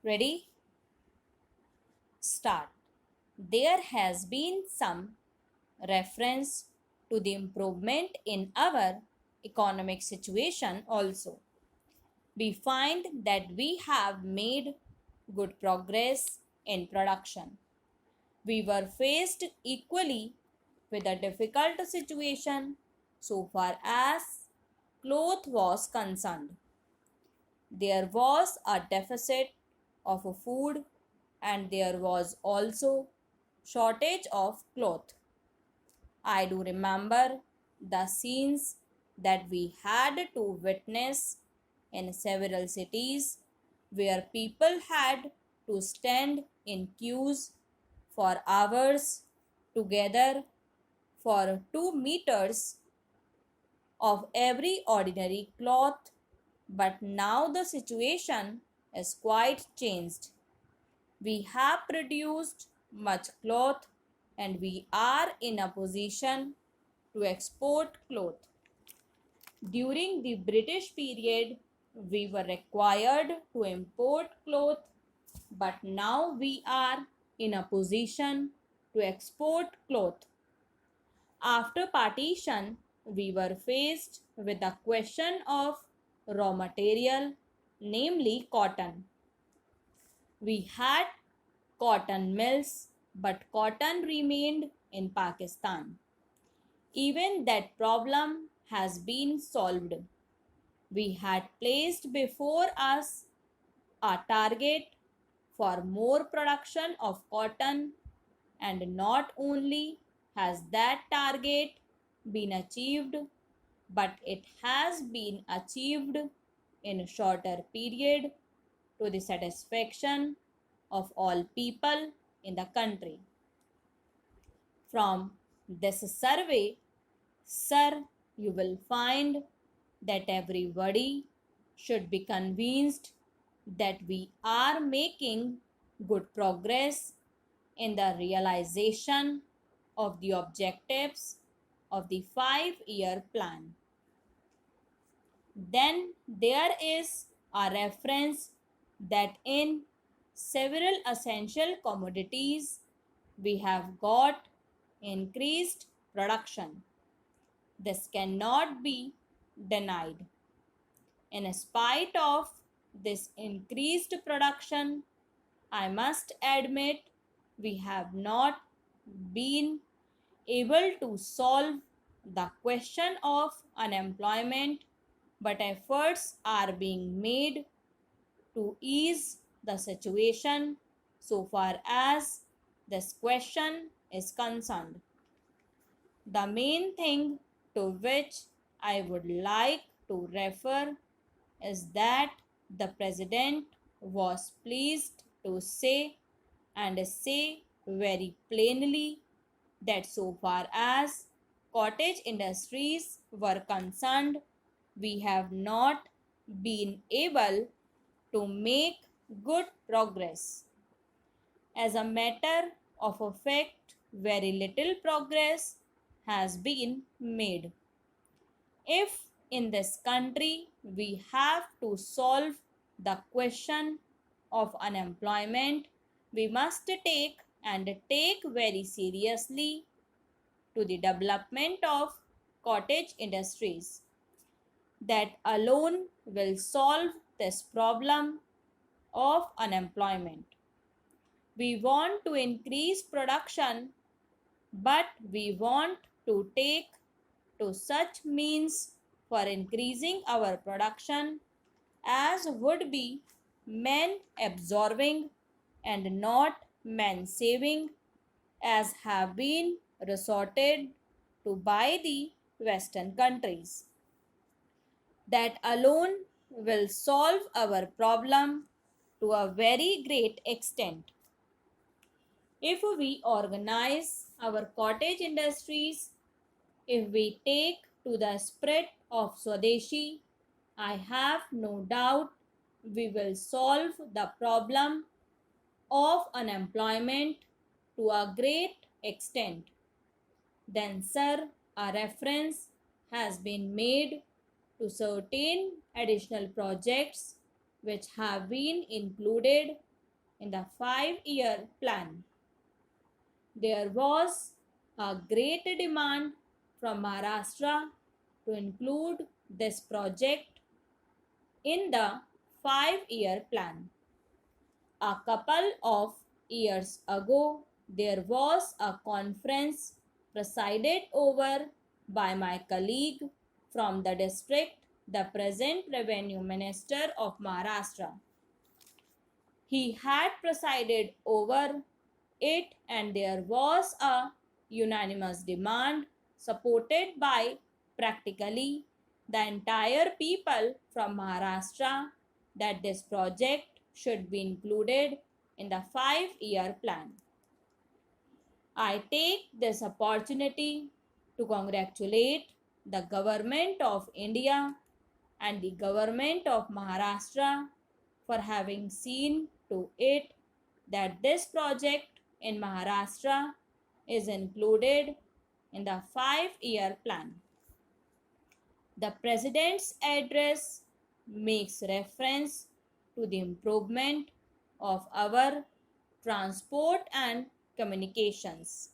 Ready? Start. There has been some reference to the improvement in our economic situation also. We find that we have made good progress in production. We were faced equally with a difficult situation so far as cloth was concerned. There was a deficit of food and there was also shortage of cloth. I do remember the scenes that we had to witness in several cities where people had to stand in queues for hours together for 2 meters of every ordinary cloth, but now the situation is quite changed. We have produced much cloth and we are in a position to export cloth. During the British period, we were required to import cloth, but now we are in a position to export cloth. After partition, we were faced with the question of raw material, namely cotton. We had cotton mills, but cotton remained in Pakistan. Even that problem has been solved. We had placed before us a target for more production of cotton, and not only has that target been achieved, but it has been achieved in a shorter period to the satisfaction of all people in the country. From this survey, sir, you will find that everybody should be convinced that we are making good progress in the realization of the objectives of the 5-year plan. Then there is a reference that in several essential commodities we have got increased production. This cannot be denied. In spite of this increased production, I must admit we have not been able to solve the question of unemployment, but efforts are being made to ease the situation so far as this question is concerned. The main thing to which I would like to refer is that the President was pleased to say and say very plainly that so far as cottage industries were concerned, we have not been able to make good progress. As a matter of fact, very little progress has been made. If in this country we have to solve the question of unemployment, we must take very seriously to the development of cottage industries. That alone will solve this problem of unemployment. We want to increase production, but we want to take to such means for increasing our production as would be men absorbing and not men saving, as have been resorted to by the Western countries. That alone will solve our problem to a very great extent. If we organize our cottage industries, if we take to the spirit of Swadeshi, I have no doubt we will solve the problem of unemployment to a great extent. Then, sir, a reference has been made to certain additional projects which have been included in the 5-year plan. There was a great demand from Maharashtra to include this project in the 5-year plan. A couple of years ago, there was a conference presided over by my colleague from the district, the present Revenue Minister of Maharashtra. He had presided over it, and there was a unanimous demand supported by practically the entire people from Maharashtra that this project should be included in the 5-year plan. I take this opportunity to congratulate the Government of India and the Government of Maharashtra for having seen to it that this project in Maharashtra is included in the 5-year plan. The President's address makes reference to the improvement of our transport and communications.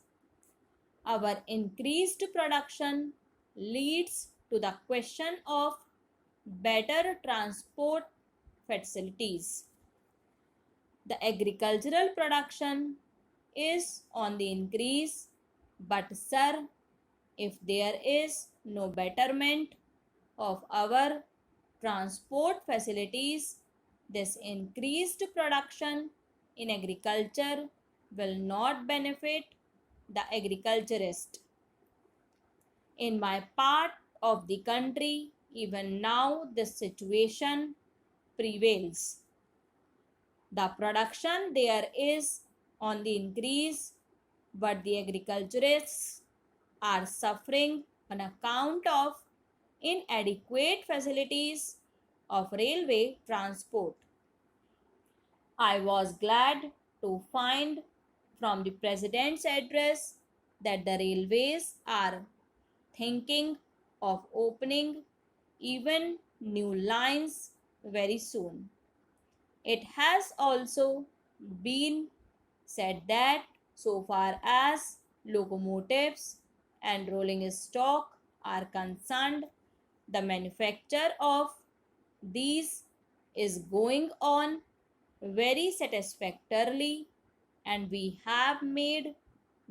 Our increased production leads to the question of better transport facilities. The agricultural production is on the increase, but sir, if there is no betterment of our transport facilities, this increased production in agriculture will not benefit the agriculturist. In my part of the country, even now this situation prevails. The production there is on the increase, but the agriculturists are suffering on account of inadequate facilities of railway transport. I was glad to find from the President's address that the railways are thinking of opening even new lines very soon. It has also been said that so far as locomotives and rolling stock are concerned, the manufacture of these is going on very satisfactorily, and we have made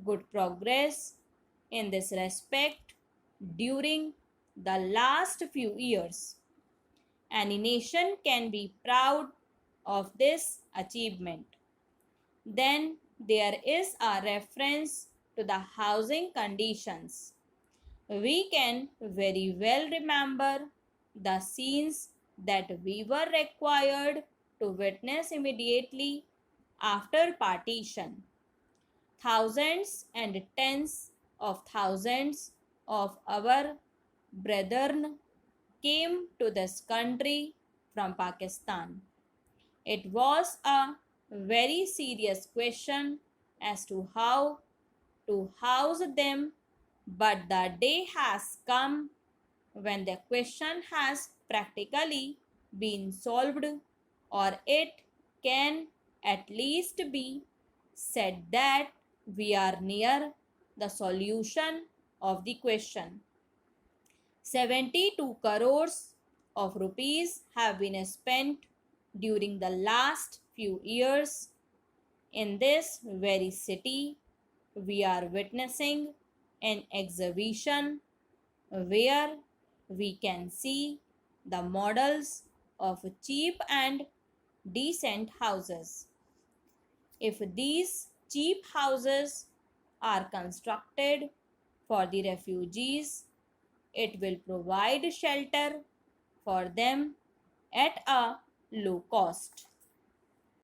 good progress in this respect during the last few years. Any nation can be proud of this achievement. Then there is a reference to the housing conditions. We can very well remember the scenes that we were required to witness immediately after partition. Thousands and tens of thousands of our brethren came to this country from Pakistan. It was a very serious question as to how to house them, but the day has come when the question has practically been solved, or it can at least be said that we are near the solution of the question. 72 crores of rupees have been spent during the last few years. In this very city, we are witnessing an exhibition where we can see the models of cheap and decent houses. If these cheap houses are constructed for the refugees, it will provide shelter for them at a low cost.